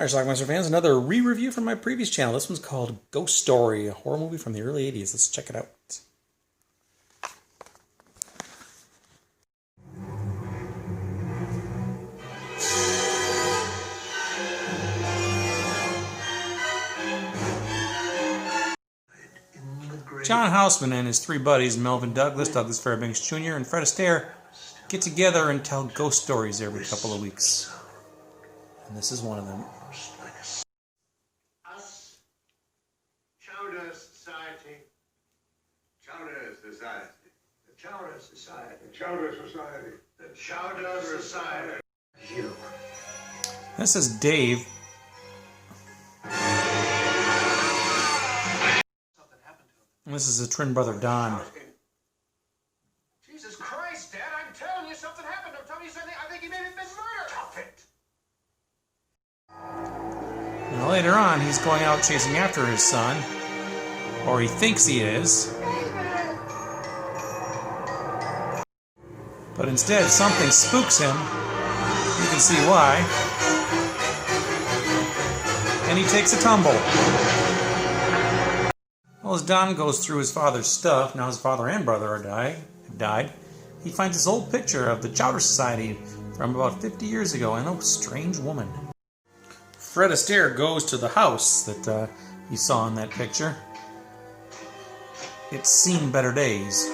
Alright, Schlockmeister fans, another re-review from my previous channel. This one's called Ghost Story, a horror movie from the early 80s. Let's check it out. John Houseman and his three buddies, Melvin Douglas, Douglas Fairbanks Jr., and Fred Astaire, get together and tell ghost stories every couple of weeks. And this is one of them. Us, Chowder Society. Chowder Society. The Chowder Society. The Chowder Society. The Chowder Society. You. This is Dave. And this is his twin brother, Don. Jesus Christ, Dad, I'm telling you something happened. I'm telling you something. I think he may have been murdered. Stop it. And later on, he's going out chasing after his son. Or he thinks he is. But instead, something spooks him. You can see why. And he takes a tumble. Well, as Don goes through his father's stuff, now his father and brother have died, he finds this old picture of the Chowder Society from about 50 years ago, and a strange woman. Fred Astaire goes to the house that he saw in that picture. It's seen better days.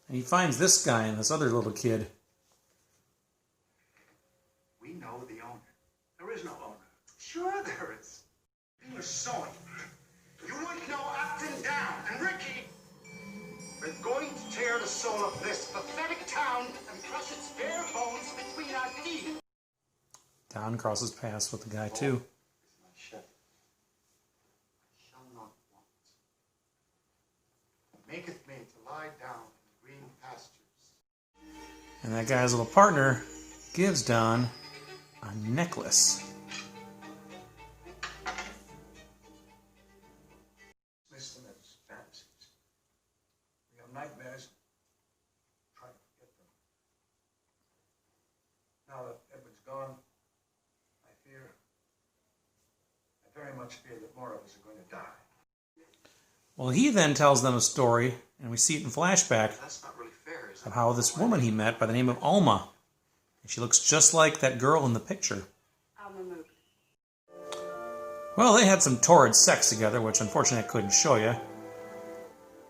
And he finds this guy and this other little kid. We know the owner. There is no owner. Sure there is. You're sewing. You wouldn't know up and down. And Ricky, we're going to tear the soul of this pathetic town and crush its bare bones between our teeth. Don crosses paths with the guy too. My shepherd. I shall not want. Maketh me to lie down in green pastures. And that guy's little partner gives Don a necklace. Dismiss them as fantasies. We have nightmares. Try to forget them. Now that Edward's gone, I very much fear that more of us are going to die. Well, he then tells them a story, and we see it in flashback, That's not really fair, is it? of how this woman he met by the name of Alma. And she looks just like that girl in the picture. Alma moved. Well, they had some torrid sex together, which unfortunately I couldn't show you.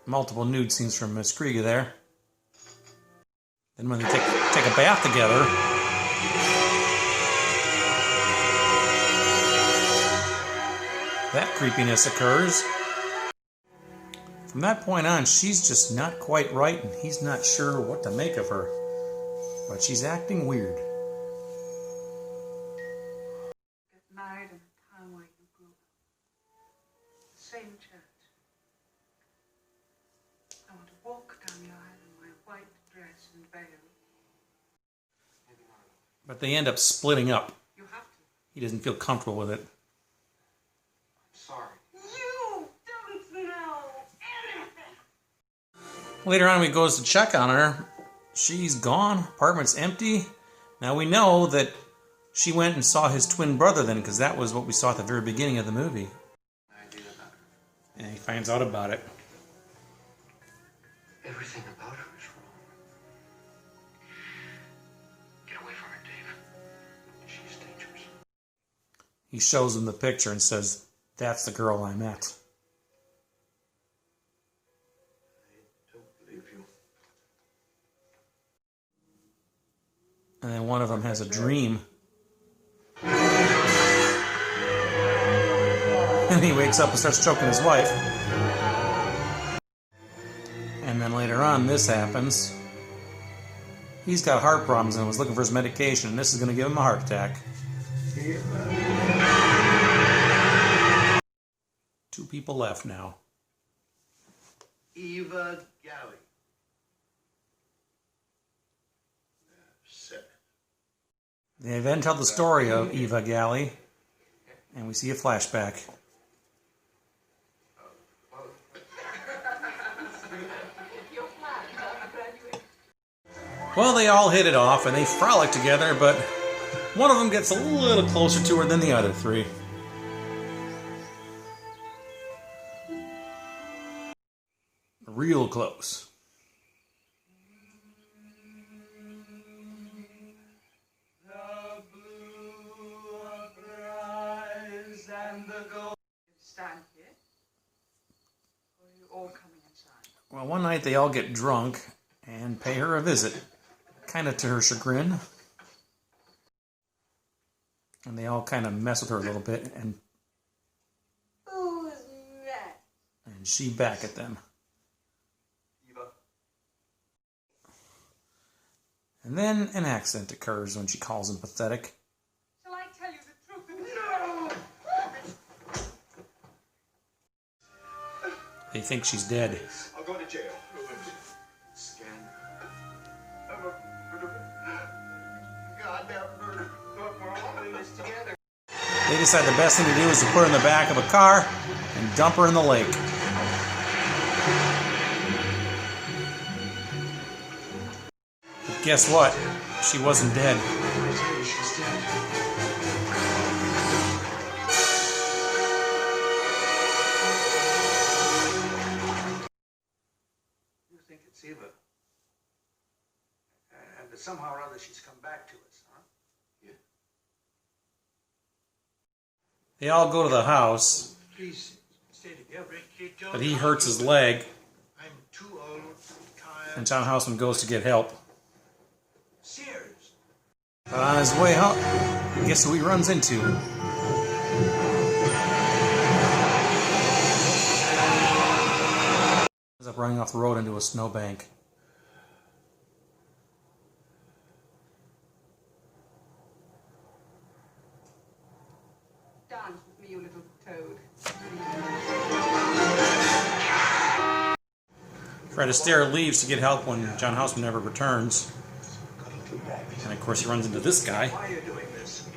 Multiple nude scenes from Miss Krieger there. Then when they take a bath together, that creepiness occurs. From that point on, she's just not quite right, and he's not sure what to make of her. But she's acting weird. Get married in a town where you grew up. The same church. I want to walk down the aisle in my white dress and veil. But they end up splitting up. You have to. He doesn't feel comfortable with it. Sorry. You don't know anything. Later on, when he goes to check on her, she's gone. Apartment's empty. Now we know that she went and saw his twin brother then, because that was what we saw at the very beginning of the movie. And he finds out about it. Everything about her is wrong. Get away from her, Dave. She's dangerous. He shows him the picture and says, "That's the girl I met." I don't believe you. And then one of them has a dream. And he wakes up and starts choking his wife. And then later on, this happens. He's got heart problems and was looking for his medication, and this is going to give him a heart attack. Two people left now. Eva Galley. They then tell the story of Eva Galley, and we see a flashback. Well, they all hit it off, and they frolic together, but One of them gets a little closer to her than the other three. Real close. The blue of their eyes and the gold. Stand here. Or are you all coming inside? Well, one night they all get drunk and pay her a visit, kind of to her chagrin. And they all kind of mess with her a little bit, and Who's that? she back at them. And then an accident occurs when she calls him pathetic. Shall I tell you the truth? No! They think she's dead. I'll go to jail. Scan. Goddamn murder. Look, we're all in this together. They decide the best thing to do is to put her in the back of a car and dump her in the lake. But guess what? She wasn't dead. She's dead. You think it's Eva? And somehow or other she's come back to us, huh? Yeah. They all go to the house, Please stay together. but he hurts his leg, I'm too old, tired. and John Houseman goes to get help. Sears. But on his way home, guess who he runs into? Ends up running off the road into a snowbank. Dance with me, you little toad. Fred Astaire leaves to get help when John Houseman never returns. And of course he runs into this guy. Why are you doing this?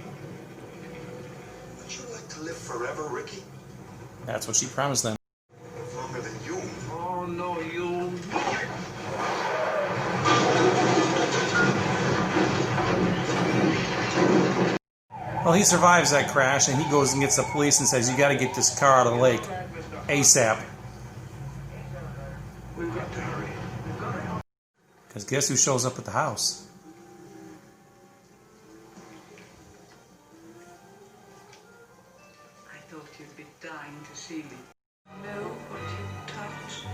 Would you like to live forever, Ricky? That's what she promised them. Live longer than you. Oh, no, you. Well, he survives that crash, and he goes and gets the police and says, "You got to get this car out of the lake ASAP." We've got to hurry. We've got to help. Because guess who shows up at the house? I thought you'd be dying to see me. Know what you touch?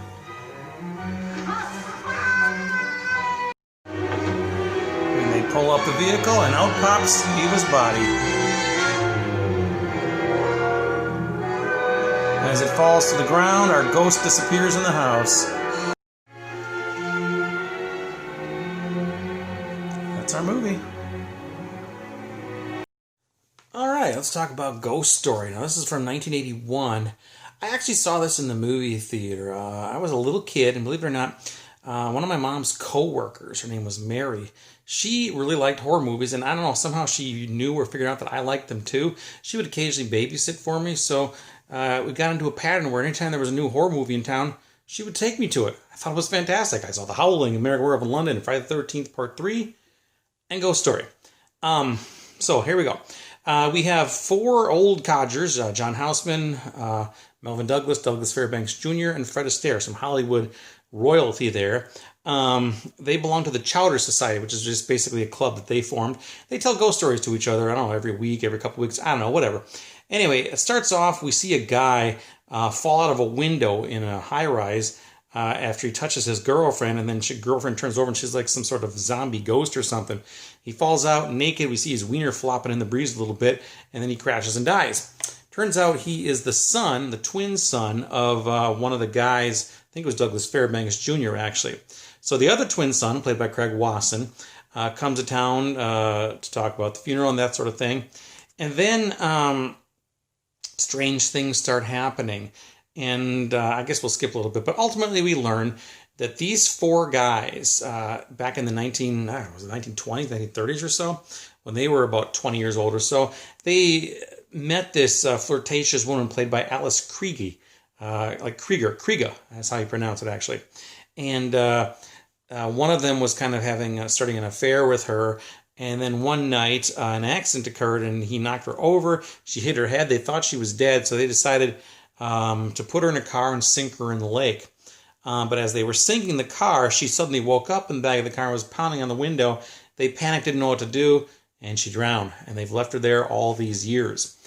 And they pull up the vehicle, and out pops Eva's body. As it falls to the ground, our ghost disappears in the house. That's our movie. Alright, let's talk about Ghost Story. Now, this is from 1981. I actually saw this in the movie theater. I was a little kid, and believe it or not, one of my mom's co-workers, her name was Mary, she really liked horror movies, and I don't know, somehow she knew or figured out that I liked them too. She would occasionally babysit for me, so we got into a pattern where anytime there was a new horror movie in town, she would take me to it. I thought it was fantastic. I saw The Howling, American Werewolf in London, Friday the 13th Part 3, and Ghost Story. So here we go. We have four old codgers, John Houseman, Melvin Douglas, Douglas Fairbanks Jr., and Fred Astaire, some Hollywood royalty there. They belong to the Chowder Society, which is just basically a club that they formed. They tell ghost stories to each other, I don't know, every week, every couple weeks, I don't know, whatever. Anyway, it starts off, we see a guy fall out of a window in a high-rise after he touches his girlfriend, and then his girlfriend turns over and she's like some sort of zombie ghost or something. He falls out naked, we see his wiener flopping in the breeze a little bit, and then he crashes and dies. Turns out he is the son, the twin son of one of the guys, I think it was Douglas Fairbanks Jr. actually. So the other twin son, played by Craig Wasson, comes to town to talk about the funeral and that sort of thing. And then strange things start happening. And I guess we'll skip a little bit. But ultimately we learn that these four guys, back in the 1920s, 1930s or so, when they were about 20 years old or so, they met this flirtatious woman played by Alice Krige, like Krieger, that's how you pronounce it actually. And one of them was kind of starting an affair with her, And then one night, an accident occurred and he knocked her over. She hit her head. They thought she was dead, so they decided to put her in a car and sink her in the lake. But as they were sinking the car, she suddenly woke up in the back of the car and was pounding on the window. They panicked, didn't know what to do, and she drowned. And they've left her there all these years.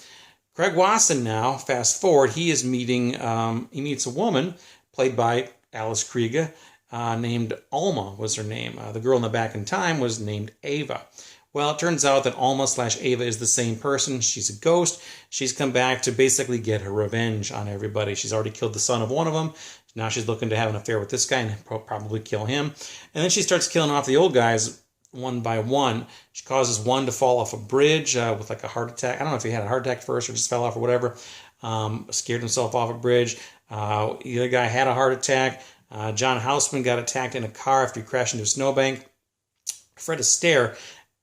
Craig Wasson now, fast forward, he meets a woman played by Alice Krige, named Alma was her name. The girl in the back in time was named Ava. Well, it turns out that Alma/Ava is the same person. She's a ghost. She's come back to basically get her revenge on everybody. She's already killed the son of one of them. Now she's looking to have an affair with this guy and probably kill him. And then she starts killing off the old guys one by one. She causes one to fall off a bridge with like a heart attack. I don't know if he had a heart attack first or just fell off or whatever. Scared himself off a bridge. The other guy had a heart attack. John Houseman got attacked in a car after he crashed into a snowbank. Fred Astaire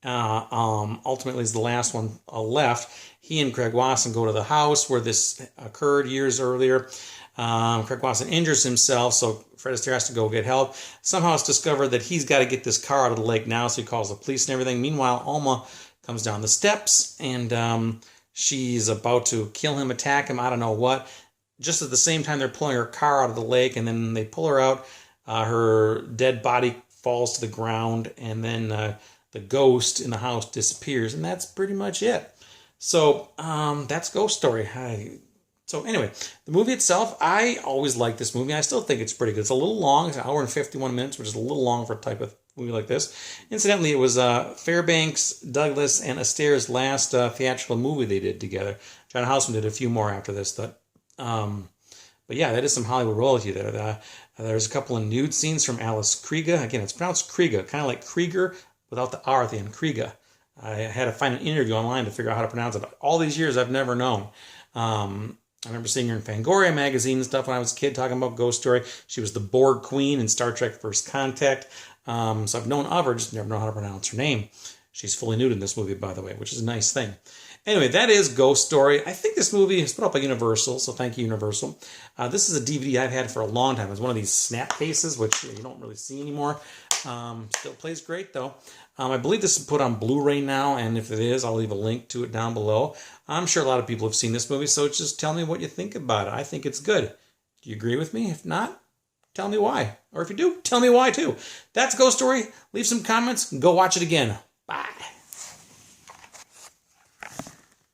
ultimately is the last one left. He and Craig Wasson go to the house where this occurred years earlier. Craig Wasson injures himself, so Fred Astaire has to go get help. Somehow it's discovered that he's got to get this car out of the lake now, so he calls the police and everything. Meanwhile, Alma comes down the steps, and she's about to kill him, attack him, I don't know what. Just at the same time, they're pulling her car out of the lake, and then they pull her out. Her dead body falls to the ground, and then the ghost in the house disappears, and that's pretty much it. So that's Ghost Story. So anyway, the movie itself, I always like this movie. I still think it's pretty good. It's a little long. It's an hour and 51 minutes, which is a little long for a type of movie like this. Incidentally, it was Fairbanks, Douglas, and Astaire's last theatrical movie they did together. John Houseman did a few more after this. But yeah, that is some Hollywood royalty there. There's a couple of nude scenes from Alice Krige. Again, it's pronounced Krige, kind of like Krieger without the R at the end, Krige. I had to find an interview online to figure out how to pronounce it. All these years, I've never known. I remember seeing her in Fangoria magazine and stuff when I was a kid talking about Ghost Story. She was the Borg Queen in Star Trek First Contact. So I've known of her, just never know how to pronounce her name. She's fully nude in this movie, by the way, which is a nice thing. Anyway, that is Ghost Story. I think this movie is put up by Universal, so thank you, Universal. This is a DVD I've had for a long time. It's one of these snap cases, which you don't really see anymore. Still plays great, though. I believe this is put on Blu-ray now, and if it is, I'll leave a link to it down below. I'm sure a lot of people have seen this movie, so just tell me what you think about it. I think it's good. Do you agree with me? If not, tell me why. Or if you do, tell me why, too. That's Ghost Story. Leave some comments and go watch it again. Bye.